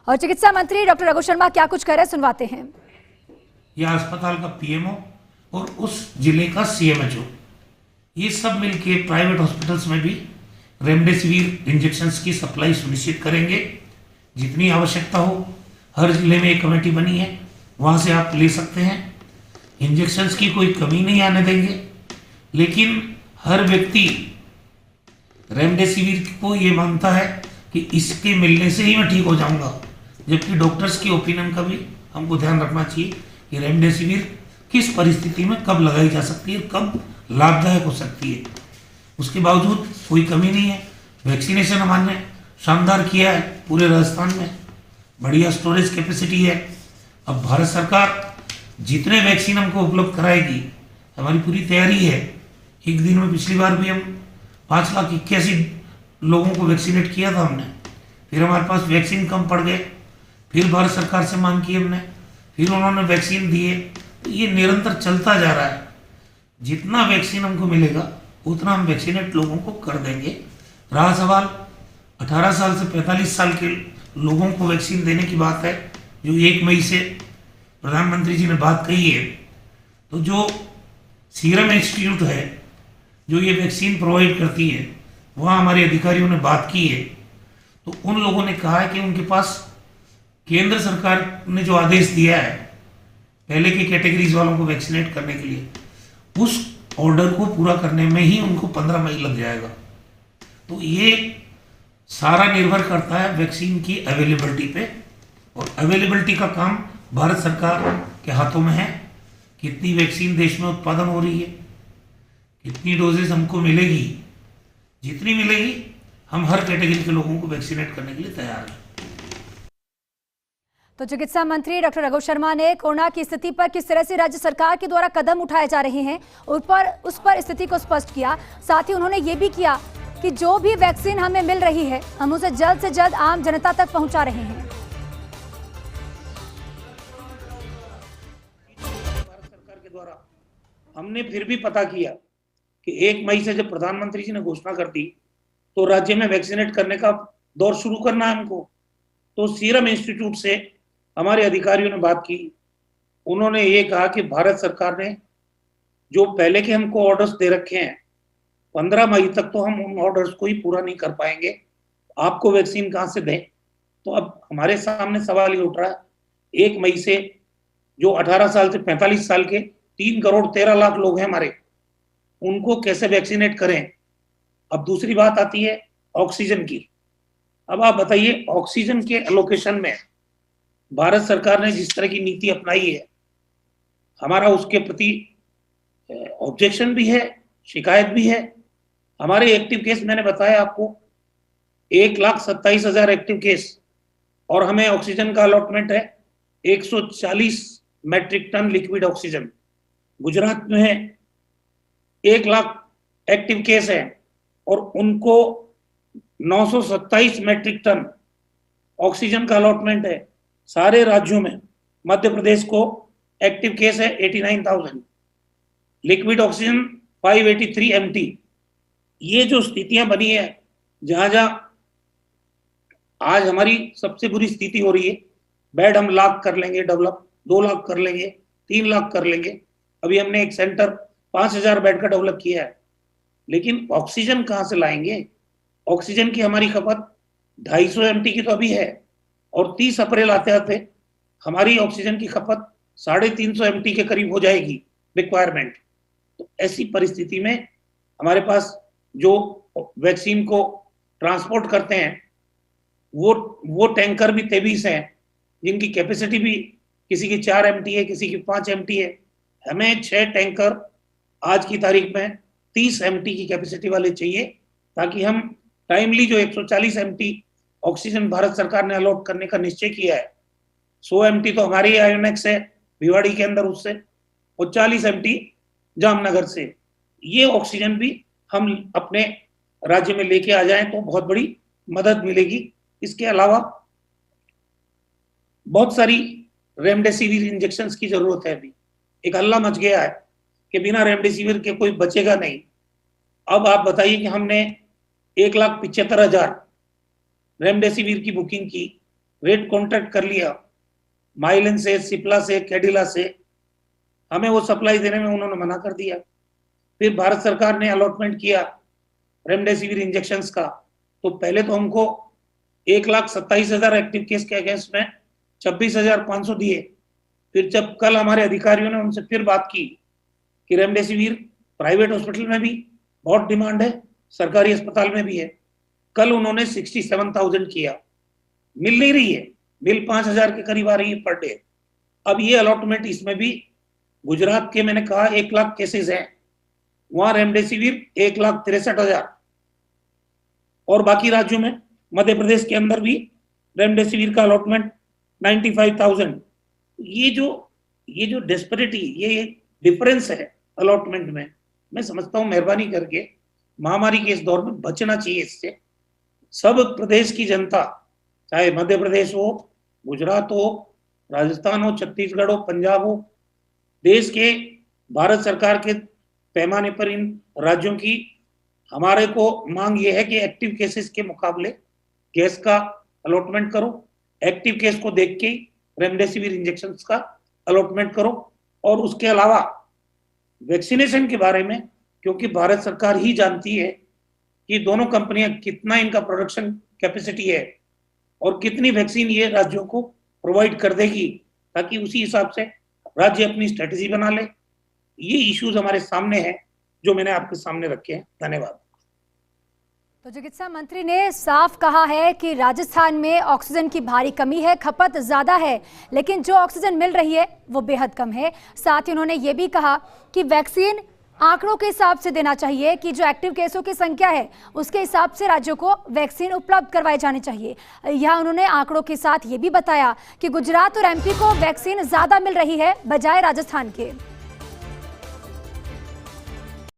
और चिकित्सा मंत्री डॉक्टर रघु शर्मा क्या कुछ कह रहे हैं, सुनवाते हैं। या अस्पताल का पीएमओ और उस जिले का सीएमएचओ, ये सब मिलके प्राइवेट हॉस्पिटल्स में भी रेमडेसिविर इंजेक्शंस की सप्लाई सुनिश्चित करेंगे। जितनी आवश्यकता हो, हर जिले में एक कमेटी बनी है, वहाँ से आप ले सकते हैं। इंजेक्शंस की कोई कमी नहीं आने देंगे, लेकिन हर व्यक्ति रेमडेसिविर को ये मानता है कि इसके मिलने से ही मैं ठीक हो जाऊंगा, जबकि डॉक्टर्स की ओपिनियन का भी हमको ध्यान रखना चाहिए कि रेमडेसिविर किस परिस्थिति में कब लगाई जा सकती है, कब लाभदायक हो सकती है। उसके बावजूद कोई कमी नहीं है। वैक्सीनेशन हमने शानदार किया है, पूरे राजस्थान में बढ़िया स्टोरेज कैपेसिटी है। अब भारत सरकार जितने वैक्सीन हमको उपलब्ध कराएगी, हमारी पूरी तैयारी है। एक दिन में पिछली बार भी हम 5,81,000 लोगों को वैक्सीनेट किया था हमने। फिर हमारे पास वैक्सीन कम पड़ गए, फिर भारत सरकार से मांग की हमने, फिर उन्होंने वैक्सीन दिए। तो ये निरंतर चलता जा रहा है। जितना वैक्सीन हमको मिलेगा उतना हम वैक्सीनेट लोगों को कर देंगे। रहा सवाल 18 साल से 45 साल के लोगों को वैक्सीन देने की बात है, जो 1 मई से प्रधानमंत्री जी ने बात कही है, तो जो सीरम इंस्टीट्यूट है जो ये वैक्सीन प्रोवाइड करती है, वहाँ हमारे अधिकारियों ने बात की है। तो उन लोगों ने कहा है कि उनके पास केंद्र सरकार ने जो आदेश दिया है पहले की कैटेगरीज वालों को वैक्सीनेट करने के लिए, उस ऑर्डर को पूरा करने में ही उनको 15 मई लग जाएगा। तो ये सारा निर्भर करता है वैक्सीन की अवेलेबिलिटी पे, और अवेलेबिलिटी का काम भारत सरकार के हाथों में है। कितनी वैक्सीन देश में उत्पादन हो रही है, कितनी डोजेस हमको मिलेगी, जितनी मिलेगी हम हर कैटेगरी के लोगों को वैक्सीनेट करने के लिए तैयार हैं। तो चिकित्सा मंत्री डॉक्टर रघु शर्मा ने कोरोना की स्थिति पर किस तरह से राज्य सरकार के द्वारा कदम उठाए जा रहे हैं उस पर स्थिति को स्पष्ट किया। साथ ही उन्होंने ये भी किया कि जो भी वैक्सीन हमें मिल रही है हम उसे जल्द से जल्द आम जनता तक पहुंचा रहे हैं। भारत सरकार के द्वारा हमने फिर भी पता किया कि 1 मई से जब प्रधानमंत्री जी ने घोषणा कर दी तो राज्य में वैक्सीनेट करने का दौर शुरू करना है हमको। तो सीरम इंस्टीट्यूट से हमारे अधिकारियों ने बात की। उन्होंने ये कहा कि भारत सरकार ने जो पहले के हमको ऑर्डर्स दे रखे हैं, 15 मई तक तो हम उन ऑर्डर्स को ही पूरा नहीं कर पाएंगे, आपको वैक्सीन कहाँ से दें। तो अब हमारे सामने सवाल ये उठ रहा है, 1 मई से जो 18 साल से 45 साल के 3 करोड़ 13 लाख लोग हैं हमारे, उनको कैसे वैक्सीनेट करें। अब दूसरी बात आती है ऑक्सीजन की। अब आप बताइए, ऑक्सीजन के एलोकेशन में भारत सरकार ने जिस तरह की नीति अपनाई है, हमारा उसके प्रति ऑब्जेक्शन भी है, शिकायत भी है। हमारे एक्टिव केस मैंने बताया आपको 1,27,000 एक्टिव केस, और हमें ऑक्सीजन का अलॉटमेंट है 140 metric ton liquid oxygen. Gujarat में 1 लाख एक्टिव केस है और उनको 927 मैट्रिक टन ऑक्सीजन का अलॉटमेंट है। सारे राज्यों में मध्य प्रदेश को एक्टिव केस है 89,000, लिक्विड ऑक्सीजन 583 MT। ये जो स्थितियां बनी है, जहां जहां आज हमारी सबसे बुरी स्थिति हो रही है, बेड हम लाख कर लेंगे डेवलप, 2 लाख कर लेंगे, 3 लाख कर लेंगे। अभी हमने एक सेंटर 5,000 बेड का डेवलप किया है, लेकिन ऑक्सीजन कहां से लाएंगे। ऑक्सीजन की हमारी खपत 250 MT की तो अभी है, और 30 अप्रैल आते आते हमारी ऑक्सीजन की खपत 350 MT के करीब हो जाएगी रिक्वायरमेंट। तो ऐसी परिस्थिति में हमारे पास जो वैक्सीन को ट्रांसपोर्ट करते हैं वो टैंकर भी 23 हैं, जिनकी कैपेसिटी भी किसी की 4 MT है, किसी की 5 MT है। हमें 6 टैंकर आज की तारीख में 30 MT की कैपेसिटी वाले चाहिए, ताकि हम टाइमली जो 140 MT ऑक्सीजन भारत सरकार ने अलॉट करने का निश्चय किया है, 100 MT तो हमारी आयोनेक्स है भिवाड़ी के अंदर उससे, और 40 MT जामनगर से, ये ऑक्सीजन भी हम अपने राज्य में लेके आ जाएं तो बहुत बड़ी मदद मिलेगी। इसके अलावा बहुत सारी रेमडेसिविर इंजेक्शन की जरूरत है। अभी एक हल्ला मच गया है कि बिना रेमडेसिविर के कोई बचेगा नहीं। अब आप बताइए कि हमने 1,75,000 रेमडेसिविर की बुकिंग की, रेट कॉन्ट्रैक्ट कर लिया माइलन से, सिप्ला से, कैडिला से, हमें वो सप्लाई देने में उन्होंने मना कर दिया। फिर भारत सरकार ने अलॉटमेंट किया रेमडेसिविर इंजेक्शंस का, तो पहले तो हमको 1,27,000 एक्टिव केस के अगेंस्ट में 26,500 दिए। फिर जब कल हमारे अधिकारियों ने उनसे फिर बात की कि रेमडेसिविर प्राइवेट हॉस्पिटल में भी बहुत डिमांड है, सरकारी अस्पताल में भी है, कल उन्होंने 67,000 किया। मिल नहीं रही है, बिल 5,000 के करीब आ रही है पर डे। अब ये अलॉटमेंट, इसमें भी गुजरात के मैंने कहा 1 लाख केसेस हैं, वहां रेमडेसिविर 1,63,000, और बाकी राज्यों में मध्य प्रदेश के अंदर भी रेमडेसिविर का अलॉटमेंट 95,000। ये जो डेस्परेटी, ये डिफरेंस है अलॉटमेंट में, मैं समझता हूं मेहरबानी करके महामारी के इस दौर में बचना चाहिए इससे। सब प्रदेश की जनता, चाहे मध्य प्रदेश हो, गुजरात हो, राजस्थान हो, छत्तीसगढ़ हो, पंजाब हो, देश के भारत सरकार के पैमाने पर इन राज्यों की हमारे को मांग ये है कि एक्टिव केसेस के मुकाबले केस का अलॉटमेंट करो, एक्टिव केस को देख के रेमडेसिविर इंजेक्शंस का अलॉटमेंट करो। और उसके अलावा वैक्सीनेशन के बारे में, क्योंकि भारत सरकार ही जानती है कि दोनों कंपनियां कितना इनका प्रोडक्शन कैपेसिटी है और कितनी वैक्सीन ये राज्यों को प्रोवाइड कर देगी, ताकि उसी हिसाब से राज्य अपनी स्ट्रेटेजी बना ले। ये इश्यूज हमारे सामने हैं जो मैंने आपके सामने रखे हैं। धन्यवाद। तो चिकित्सा मंत्री ने साफ कहा है कि राजस्थान में ऑक्सीजन की भारी कमी है, खपत ज्यादा है, लेकिन जो ऑक्सीजन मिल रही है वो बेहद कम है। साथ ही उन्होंने ये भी कहा कि वैक्सीन आंकड़ों के हिसाब से देना चाहिए कि जो एक्टिव केसों की संख्या है उसके हिसाब से राज्यों को वैक्सीन उपलब्ध करवाई जानी चाहिए। यहाँ उन्होंने आंकड़ों के साथ ये भी बताया कि गुजरात और एमपी को वैक्सीन ज्यादा मिल रही है बजाय राजस्थान के।